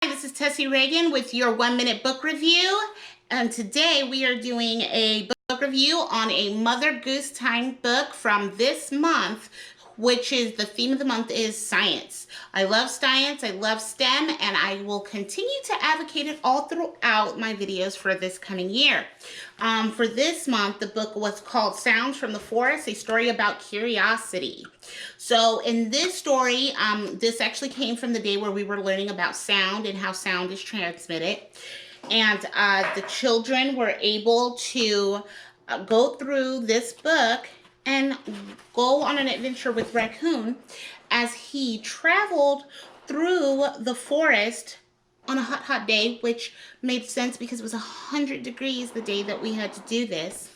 This is Tessie Reagan with your 1-minute book review, and today we are doing a book review on a Mother Goose Time book from this month, which is the theme of the month is science. I love science, I love STEM, and I will continue to advocate it all throughout my videos for this coming year. For this month, the book was called Sounds from the Forest, a story about curiosity. So in this story, this actually came from the day where we were learning about sound and how sound is transmitted. And the children were able to go through this book and go on an adventure with Raccoon as he traveled through the forest on a hot day, which made sense because it was 100 degrees the day that we had to do this.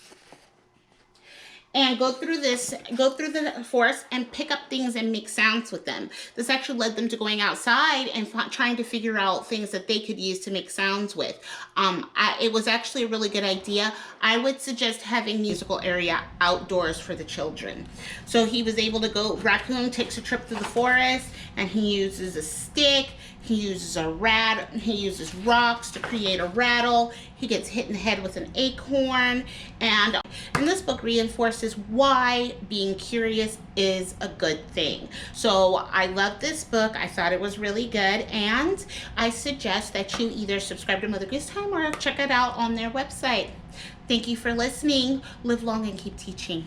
And go through the forest and pick up things and make sounds with them. This actually led them to going outside and trying to figure out things that they could use to make sounds with. It was actually a really good idea. I would suggest having musical area outdoors for the children. So he was able to go, Raccoon takes a trip through the forest and he uses a stick, he uses a rat, he uses rocks to create a rattle, he gets hit in the head with an acorn, and this book reinforces why being curious is a good thing. So I love this book. I thought it was really good, and I suggest that you either subscribe to Mother Goose Time or check it out on their website. Thank you for listening. Live long and keep teaching.